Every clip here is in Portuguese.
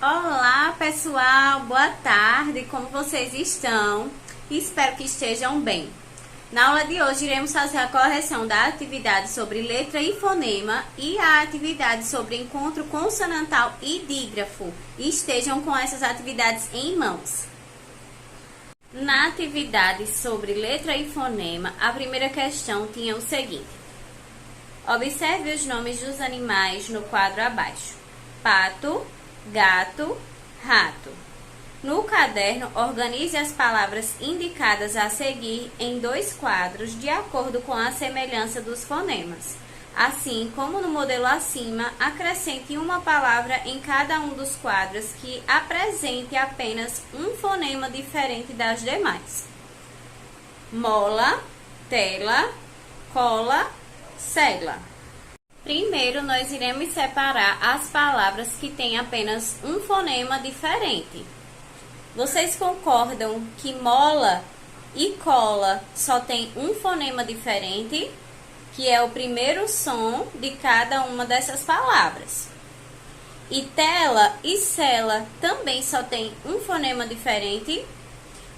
Olá, pessoal, boa tarde, como vocês estão? Espero que estejam bem. Na aula de hoje, iremos fazer a correção da atividade sobre letra e fonema e a atividade sobre encontro consonantal e dígrafo. Estejam com essas atividades em mãos. Na atividade sobre letra e fonema, a primeira questão tinha o seguinte: observe os nomes dos animais no quadro abaixo: pato, gato, rato. No caderno, organize as palavras indicadas a seguir em 2 quadros de acordo com a semelhança dos fonemas. Assim como no modelo acima, acrescente uma palavra em cada um dos quadros que apresente apenas um fonema diferente das demais. Mola, tela, cola, cela. Primeiro, nós iremos separar as palavras que têm apenas um fonema diferente. Vocês concordam que mola e cola só tem um fonema diferente, que é o primeiro som de cada uma dessas palavras? E tela e cela também só tem um fonema diferente?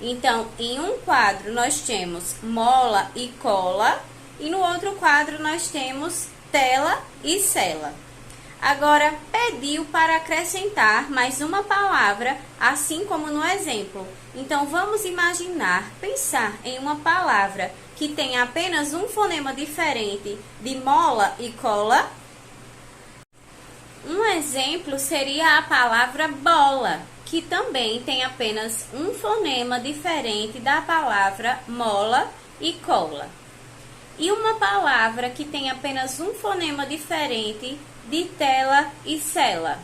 Então, em um quadro nós temos mola e cola, e no outro quadro nós temos tela e cela. Agora, pediu para acrescentar mais uma palavra, assim como no exemplo. Então, vamos imaginar, pensar em uma palavra que tem apenas um fonema diferente de mola e cola. Um exemplo seria a palavra bola, que também tem apenas um fonema diferente da palavra mola e cola. E uma palavra que tem apenas um fonema diferente de tela e cela.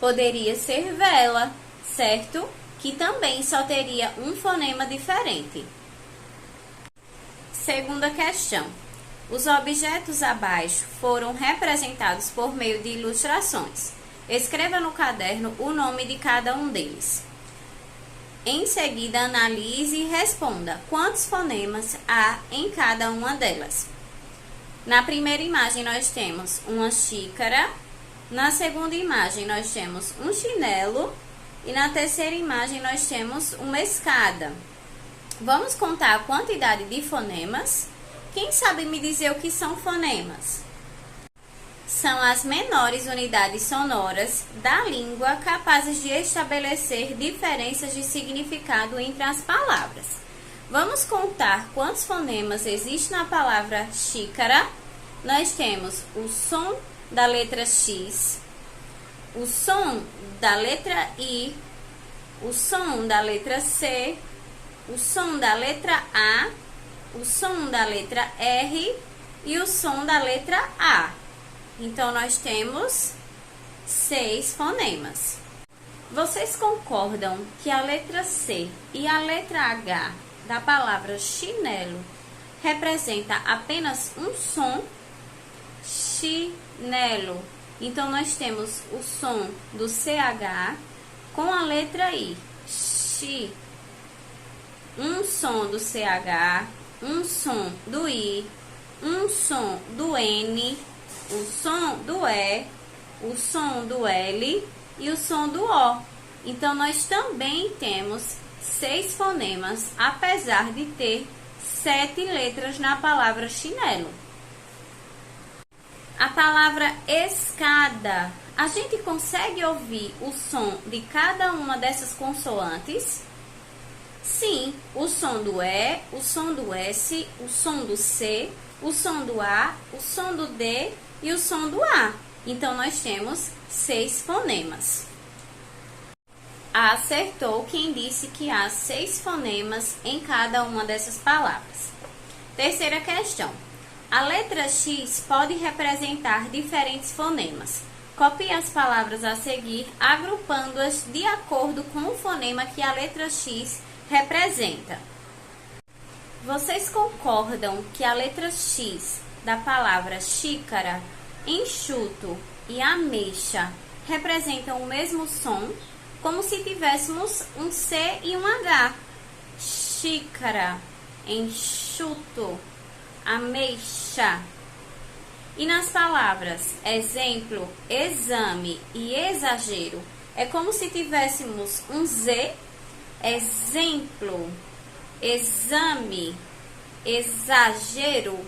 Poderia ser vela, certo? Que também só teria um fonema diferente. Segunda questão. Os objetos abaixo foram representados por meio de ilustrações. Escreva no caderno o nome de cada um deles. Em seguida, analise e responda quantos fonemas há em cada uma delas. Na primeira imagem, nós temos uma xícara. Na segunda imagem, nós temos um chinelo. E na terceira imagem, nós temos uma escada. Vamos contar a quantidade de fonemas. Quem sabe me dizer o que são fonemas? São as menores unidades sonoras da língua capazes de estabelecer diferenças de significado entre as palavras. Vamos contar quantos fonemas existem na palavra xícara. Nós temos o som da letra X, o som da letra I, o som da letra C, o som da letra A, o som da letra R e o som da letra A. Então, nós temos 6 fonemas. Vocês concordam que a letra C e a letra H da palavra chinelo representa apenas um som? Chinelo. Então, nós temos o som do CH com a letra I. Chi. Um som do CH, um som do I, um som do N, o som do E, o som do L e o som do O. Então, nós também temos 6 fonemas, apesar de ter 7 letras na palavra chinelo. A palavra escada, a gente consegue ouvir o som de cada uma dessas consoantes? Sim, o som do E, o som do S, o som do C, o som do A, o som do D e o som do A. Então, nós temos 6 fonemas. Acertou quem disse que há 6 fonemas em cada uma dessas palavras. Terceira questão. A letra X pode representar diferentes fonemas. Copie as palavras a seguir, agrupando-as de acordo com o fonema que a letra X representa. Vocês concordam que a letra X da palavra xícara, enxuto e ameixa representam o mesmo som, como se tivéssemos um C e um H? Xícara, enxuto, ameixa. E nas palavras exemplo, exame e exagero, é como se tivéssemos um Z, exemplo, exame, exagero.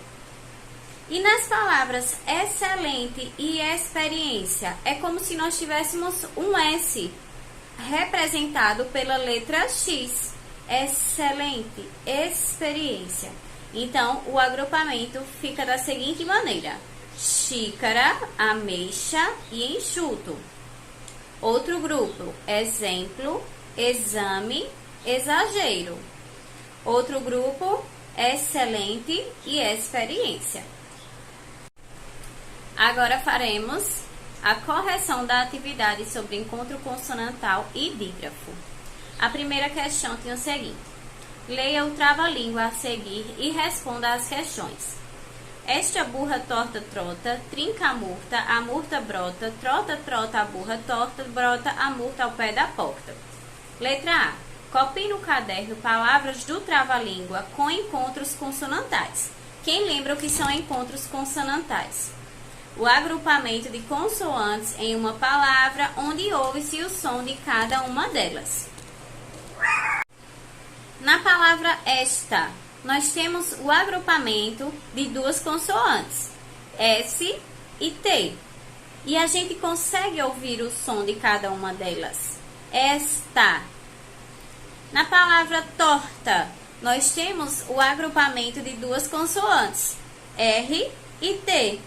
E nas palavras excelente e experiência, é como se nós tivéssemos um S, representado pela letra X, excelente, experiência. Então, o agrupamento fica da seguinte maneira: xícara, ameixa e enxuto. Outro grupo, exemplo, exame, exagero. Outro grupo, excelente e experiência. Agora faremos a correção da atividade sobre encontro consonantal e dígrafo. A primeira questão tem o seguinte: leia o trava-língua a seguir e responda às questões. Esta burra torta trota, trinca a murta brota, trota trota a burra torta, brota a murta ao pé da porta. Letra A. Copie no caderno palavras do trava-língua com encontros consonantais. Quem lembra o que são encontros consonantais? O agrupamento de consoantes em uma palavra onde ouve-se o som de cada uma delas. Na palavra esta, nós temos o agrupamento de duas consoantes, S e T. E a gente consegue ouvir o som de cada uma delas. Esta. Na palavra torta, nós temos o agrupamento de duas consoantes, R e T.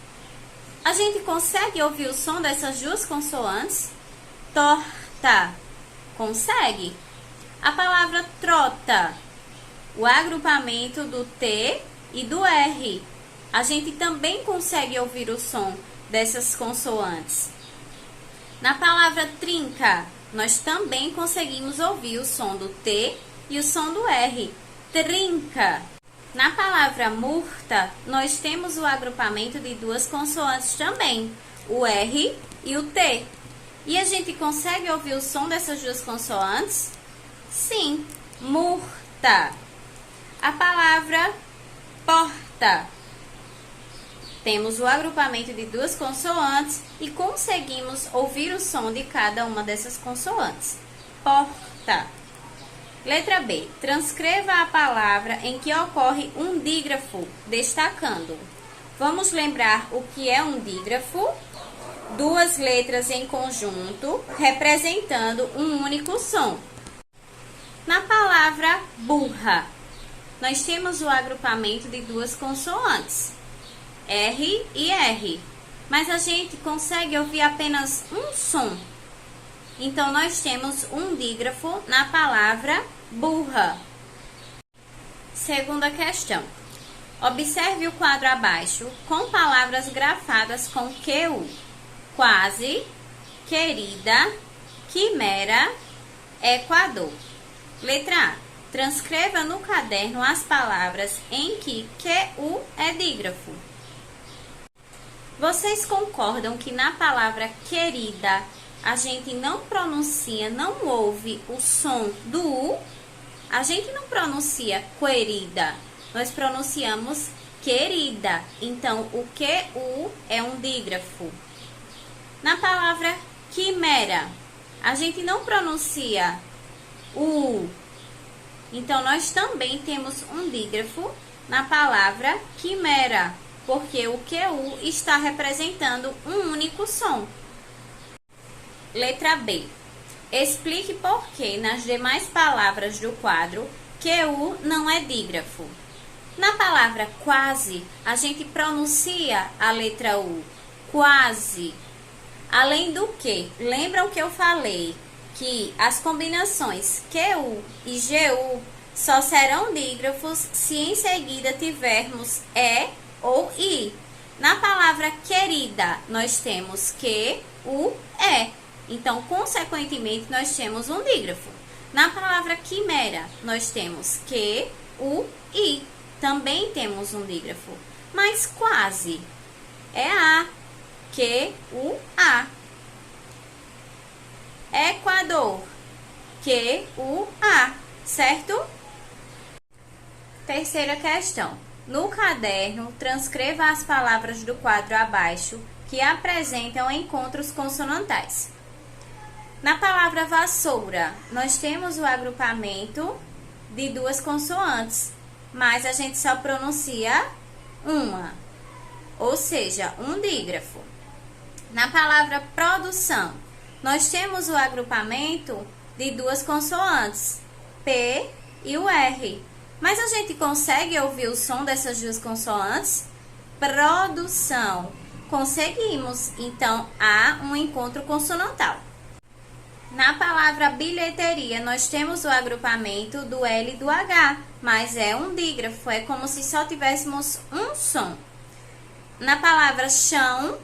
A gente consegue ouvir o som dessas duas consoantes? Torta. Consegue? A palavra trota, o agrupamento do T e do R. A gente também consegue ouvir o som dessas consoantes. Na palavra trinca, nós também conseguimos ouvir o som do T e o som do R. Trinca. Na palavra murta, nós temos o agrupamento de duas consoantes também, o R e o T. E a gente consegue ouvir o som dessas duas consoantes? Sim, murta. A palavra porta. Temos o agrupamento de duas consoantes e conseguimos ouvir o som de cada uma dessas consoantes. Porta. Letra B. Transcreva a palavra em que ocorre um dígrafo, destacando. Vamos lembrar o que é um dígrafo? Duas letras em conjunto, representando um único som. Na palavra burra, nós temos o agrupamento de duas consoantes, R e R, mas a gente consegue ouvir apenas um som. Então, nós temos um dígrafo na palavra burra. Segunda questão. Observe o quadro abaixo com palavras grafadas com QU. Quase, querida, quimera, Equador. Letra A. Transcreva no caderno as palavras em que QU é dígrafo. Vocês concordam que na palavra querida a gente não pronuncia, não ouve o som do U? A gente não pronuncia querida, nós pronunciamos querida. Então, o QU é um dígrafo. Na palavra quimera, a gente não pronuncia o U. Então, nós também temos um dígrafo na palavra quimera, porque o QU está representando um único som. Letra B. Explique por que nas demais palavras do quadro QU não é dígrafo. Na palavra quase, a gente pronuncia a letra U. Quase. Além do que, lembram que eu falei que as combinações QU e GU só serão dígrafos se em seguida tivermos E ou I. Na palavra querida, nós temos QU, E. Então, consequentemente, nós temos um dígrafo. Na palavra quimera, nós temos QU, I. Também temos um dígrafo. Mas quase é A. QU, A. Equador. QU, A. Certo? Terceira questão. No caderno, transcreva as palavras do quadro abaixo que apresentam encontros consonantais. Na palavra vassoura, nós temos o agrupamento de duas consoantes, mas a gente só pronuncia uma, ou seja, um dígrafo. Na palavra produção, nós temos o agrupamento de duas consoantes, P e o R. Mas a gente consegue ouvir o som dessas duas consoantes? Produção. Conseguimos, então há um encontro consonantal. Na palavra bilheteria, nós temos o agrupamento do L e do H, mas é um dígrafo, é como se só tivéssemos um som. Na palavra chão,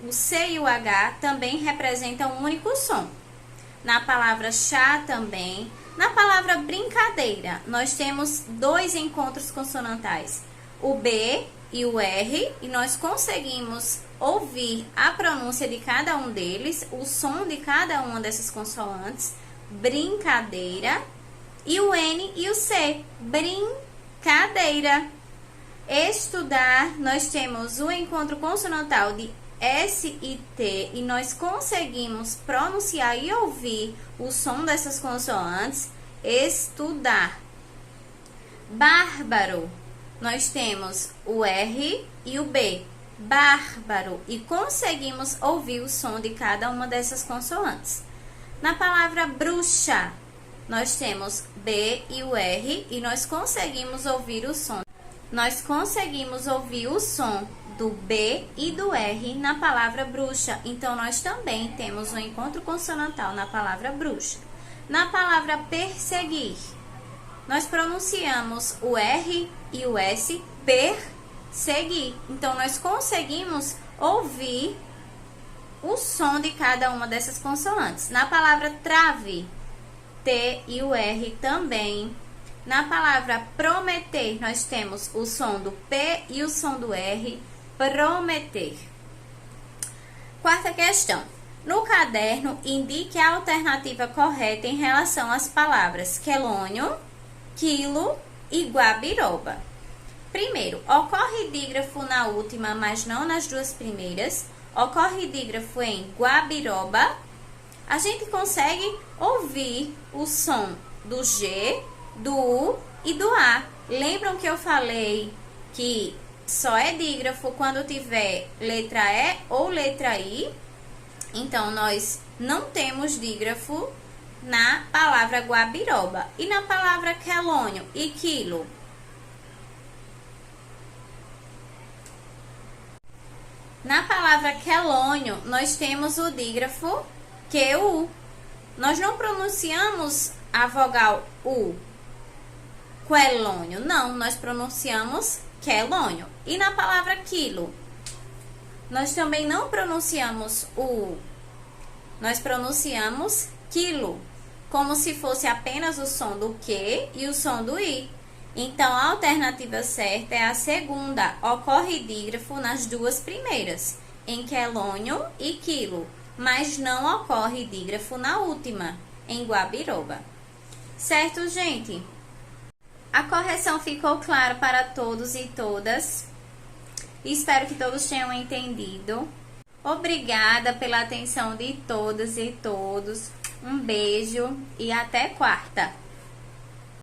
o C e o H também representam um único som. Na palavra chá também. Na palavra brincadeira, nós temos dois encontros consonantais, o B e o R, e nós conseguimos ouvir a pronúncia de cada um deles, o som de cada uma dessas consoantes, brincadeira, e o N e o C, brincadeira. Estudar, nós temos o encontro consonantal de S e T, e nós conseguimos pronunciar e ouvir o som dessas consoantes, estudar. Bárbaro, nós temos o R e o B, bárbaro, e conseguimos ouvir o som de cada uma dessas consoantes. Na palavra bruxa, nós temos B e o R, e nós conseguimos ouvir o som. Nós conseguimos ouvir o som do B e do R na palavra bruxa. Então, nós também temos um encontro consonantal na palavra bruxa. Na palavra perseguir, nós pronunciamos o R e o S, perseguir. Então, nós conseguimos ouvir o som de cada uma dessas consoantes. Na palavra trave, T e o R também. Na palavra prometer, nós temos o som do P e o som do R, prometer. Quarta questão. No caderno, indique a alternativa correta em relação às palavras quelônio, quilo e guabiroba. Primeiro, ocorre dígrafo na última, mas não nas duas primeiras. Ocorre dígrafo em guabiroba. A gente consegue ouvir o som do G, do U e do A. Lembram que eu falei que só é dígrafo quando tiver letra E ou letra I? Então, nós não temos dígrafo na palavra guabiroba. E na palavra quelônio e quilo? Na palavra quelônio, nós temos o dígrafo QU. Nós não pronunciamos a vogal U. Quelônio, não, nós pronunciamos quelônio. E na palavra quilo, nós também não pronunciamos o U, nós pronunciamos quilo, como se fosse apenas o som do Q e o som do I. Então, a alternativa certa é a segunda, ocorre dígrafo nas duas primeiras, em quelônio e quilo, mas não ocorre dígrafo na última, em guabiroba. Certo, gente? A correção ficou clara para todos e todas. Espero que todos tenham entendido. Obrigada pela atenção de todas e todos. Um beijo e até quarta.